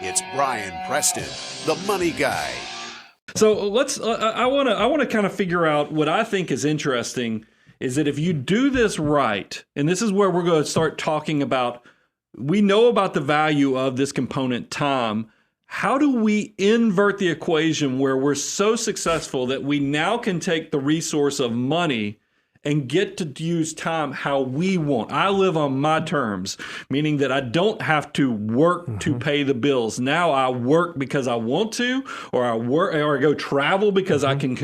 It's Brian Preston, the money guy. So I want to kind of figure out what I think is interesting is that if you do this right, and this is where we're going to start talking about, we know about the value of this component time. How do we invert the equation where we're so successful that we now can take the resource of money and get to use time how we want? I live on my terms, meaning that I don't have to work to pay the bills. Now I work because I want to, or I go travel because I can,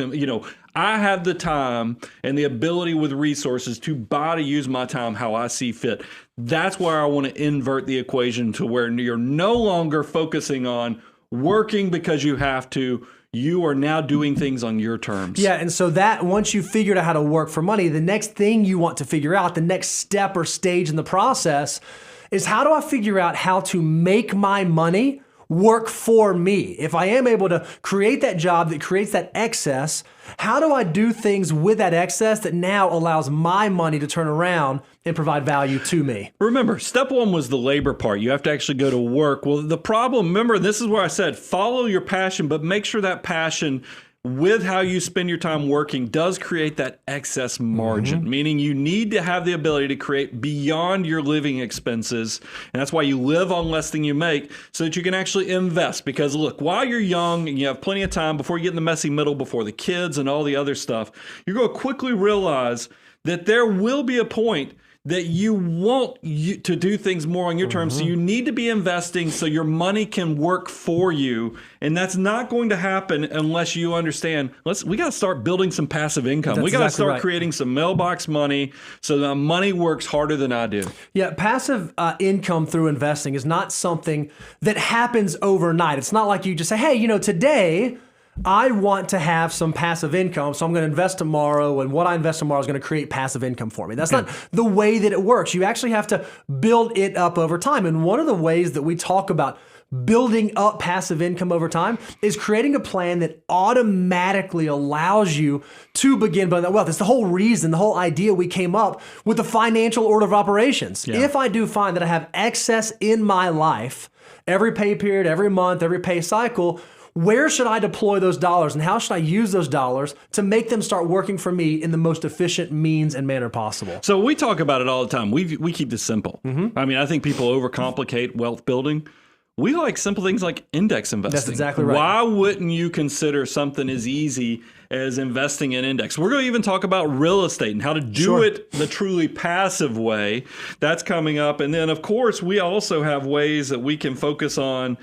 I have the time and the ability with resources to use my time how I see fit. That's where I want to invert the equation to where you're no longer focusing on working because you have to. You are now doing things on your terms. Yeah, and so that once you figured out how to work for money, the next thing you want to figure out, the next step or stage in the process is how do I figure out how to make my money work for me? If I am able to create that job that creates that excess, how do I do things with that excess that now allows my money to turn around and provide value to me? Remember, step one was the labor part. You have to actually go to work. Well, the problem, remember, this is where I said, follow your passion, but make sure that passion with how you spend your time working does create that excess margin, meaning you need to have the ability to create beyond your living expenses. And that's why you live on less than you make so that you can actually invest. Because look, while you're young and you have plenty of time before you get in the messy middle, before the kids and all the other stuff, you're going to quickly realize that there will be a point that you want to do things more on your terms. So you need to be investing so your money can work for you. And that's not going to happen unless you understand, we got to start building some passive income. We got to start creating some mailbox money so that money works harder than I do. Yeah, passive income through investing is not something that happens overnight. It's not like you just say, hey, today I want to have some passive income, so I'm going to invest tomorrow, and what I invest tomorrow is going to create passive income for me. That's not the way that it works. You actually have to build it up over time. And one of the ways that we talk about building up passive income over time is creating a plan that automatically allows you to begin building that wealth. It's the whole reason, the whole idea we came up with the financial order of operations. Yeah. If I do find that I have excess in my life, every pay period, every month, every pay cycle, where should I deploy those dollars and how should I use those dollars to make them start working for me in the most efficient means and manner possible? So we talk about it all the time. We keep this simple. I mean, I think people overcomplicate wealth building. We like simple things like index investing. That's exactly right. Why wouldn't you consider something as easy as investing in index? We're going to even talk about real estate and how to do it the truly passive way. That's coming up. And then, of course, we also have ways that we can focus on,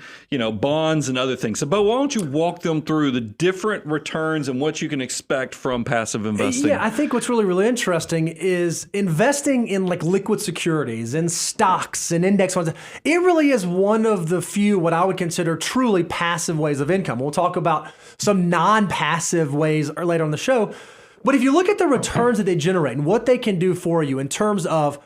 bonds and other things. So, but why don't you walk them through the different returns and what you can expect from passive investing? Yeah, I think what's really, really interesting is investing in like liquid securities and stocks and index funds. It really is one of the few what I would consider truly passive ways of income. We'll talk about some non-passive ways later on the show. But if you look at the returns that they generate and what they can do for you in terms of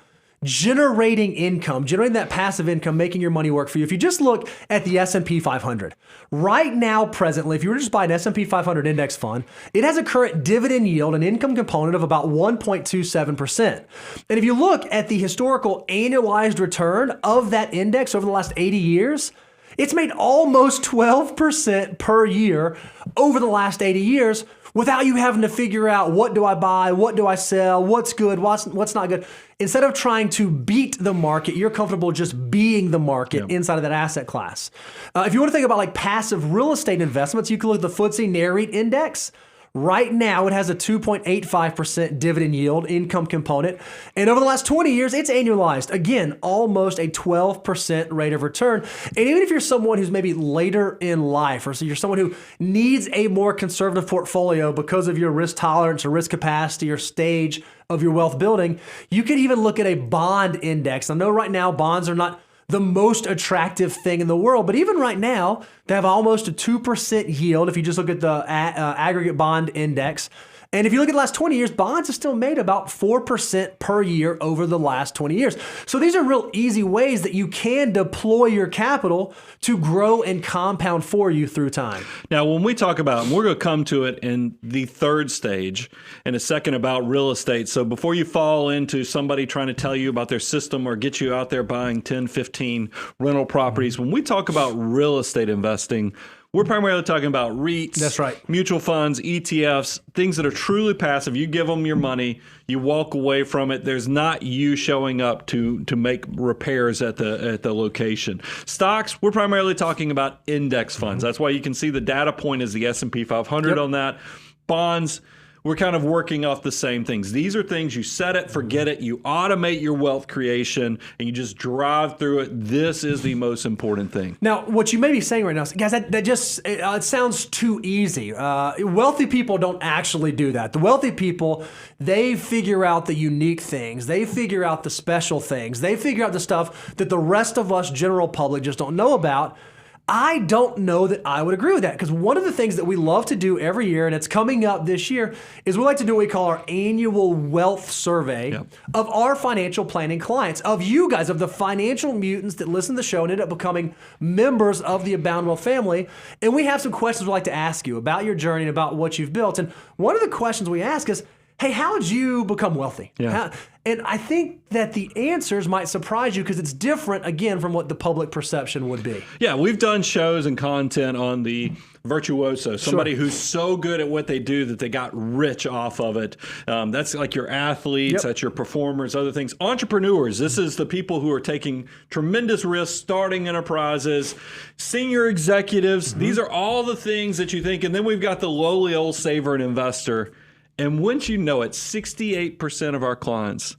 generating income, generating that passive income, making your money work for you. If you just look at the S&P 500, right now, presently, if you were to just buy an S&P 500 index fund, it has a current dividend yield, an income component of about 1.27%. And if you look at the historical annualized return of that index over the last 80 years, it's made almost 12% per year over the last 80 years without you having to figure out what do I buy, what do I sell, what's good, what's not good. Instead of trying to beat the market, you're comfortable just being the market inside of that asset class. If you want to think about like passive real estate investments, you can look at the FTSE Nareit Index. Right now, it has a 2.85% dividend yield income component. And over the last 20 years, it's annualized. Again, almost a 12% rate of return. And even if you're someone who's maybe later in life, or so you're someone who needs a more conservative portfolio because of your risk tolerance or risk capacity or stage of your wealth building, you could even look at a bond index. I know right now bonds are not the most attractive thing in the world, but even right now, they have almost a 2% yield if you just look at the aggregate bond index. And if you look at the last 20 years, bonds have still made about 4% per year over the last 20 years. So these are real easy ways that you can deploy your capital to grow and compound for you through time. Now, when we talk about, and we're going to come to it in the third stage in a second about real estate. So before you fall into somebody trying to tell you about their system or get you out there buying 10, 15 rental properties, when we talk about real estate investing, we're primarily talking about REITs, that's right, mutual funds, ETFs, things that are truly passive. You give them your money, you walk away from it. There's not you showing up to make repairs at the location. Stocks, we're primarily talking about index funds. That's why you can see the data point is the S&P 500 on that. Bonds, we're kind of working off the same things. These are things you set it, forget it, you automate your wealth creation, and you just drive through it. This is the most important thing. Now, what you may be saying right now, guys, that just, it sounds too easy. Wealthy people don't actually do that. The wealthy people, they figure out the unique things. They figure out the special things. They figure out the stuff that the rest of us general public just don't know about. I don't know that I would agree with that, because one of the things that we love to do every year, and it's coming up this year, is we like to do what we call our annual wealth survey of our financial planning clients, of you guys, of the financial mutants that listen to the show and end up becoming members of the Abound Wealth family. And we have some questions we'd like to ask you about your journey and about what you've built. And one of the questions we ask is, hey, how did you become wealthy? And I think that the answers might surprise you, because it's different, again, from what the public perception would be. Yeah, we've done shows and content on the virtuoso, somebody who's so good at what they do that they got rich off of it. That's like your athletes, that's your performers, other things. Entrepreneurs, this is the people who are taking tremendous risks, starting enterprises, senior executives. These are all the things that you think. And then we've got the lowly old saver and investor. And once you know it, 68% of our clients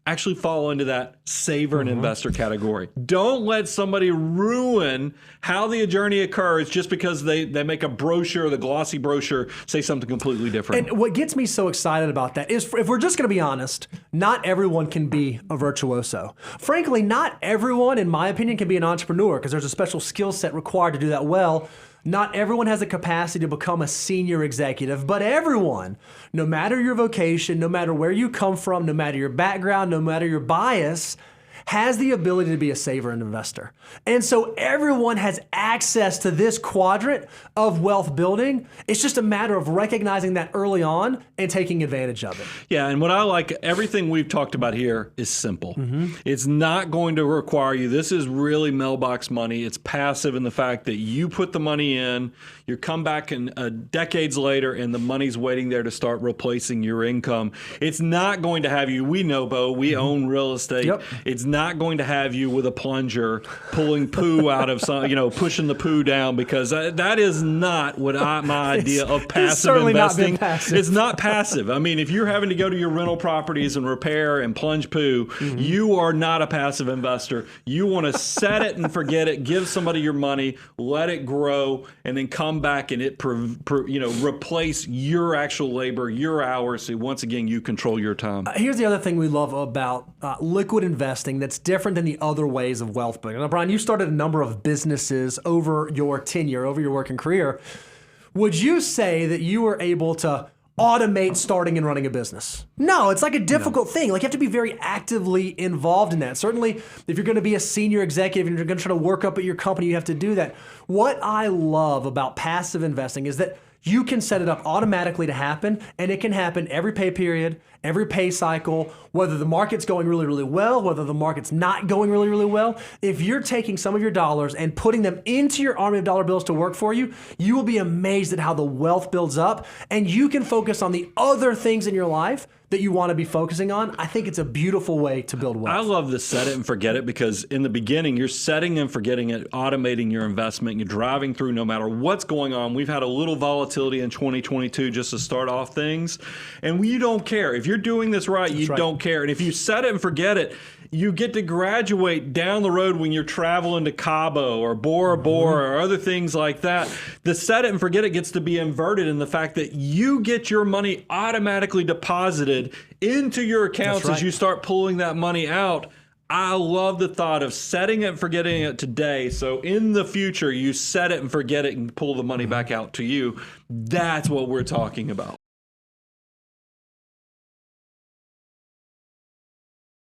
actually fall into that saver and investor category. Don't let somebody ruin how the journey occurs just because they make a brochure, the glossy brochure, say something completely different. And what gets me so excited about that is, if we're just going to be honest, not everyone can be a virtuoso. Frankly, not everyone, in my opinion, can be an entrepreneur, because there's a special skill set required to do that well. Not everyone has the capacity to become a senior executive, but everyone, no matter your vocation, no matter where you come from, no matter your background, no matter your bias, has the ability to be a saver and investor. And so everyone has access to this quadrant of wealth building. It's just a matter of recognizing that early on and taking advantage of it. Yeah, and what I like, everything we've talked about here is simple. It's not going to require you. This is really mailbox money. It's passive in the fact that you put the money in, you come back in decades later, and the money's waiting there to start replacing your income. It's not going to have you, we know, Bo, we own real estate. It's not going to have you with a plunger pulling poo out of some, pushing the poo down, because that is not what my idea of passive investing. It's not passive. I mean, if you're having to go to your rental properties and repair and plunge poo, you are not a passive investor. You want to set it and forget it, give somebody your money, let it grow, and then come back and it replace your actual labor, your hours. So once again, you control your time. Here's the other thing we love about liquid investing that's different than the other ways of wealth building. Now, Brian, you started a number of businesses over your tenure, over your working career. Would you say that you were able to automate starting and running a business? No, it's like a difficult thing. Like, you have to be very actively involved in that. Certainly, if you're going to be a senior executive and you're going to try to work up at your company, you have to do that. What I love about passive investing is that you can set it up automatically to happen, and it can happen every pay period, every pay cycle, whether the market's going really, really well, whether the market's not going really, really well. If you're taking some of your dollars and putting them into your army of dollar bills to work for you, you will be amazed at how the wealth builds up, and you can focus on the other things in your life that you want to be focusing on. I think it's a beautiful way to build wealth. I love the set it and forget it, because in the beginning, you're setting and forgetting it, automating your investment, you're driving through no matter what's going on. We've had a little volatility in 2022 just to start off things, and you don't care. If you're doing this right, you don't care. And if you set it and forget it, you get to graduate down the road when you're traveling to Cabo or Bora Bora or other things like that. The set it and forget it gets to be inverted in the fact that you get your money automatically deposited into your accounts as you start pulling that money out. I love the thought of setting it and forgetting it today. So in the future, you set it and forget it and pull the money back out to you. That's what we're talking about.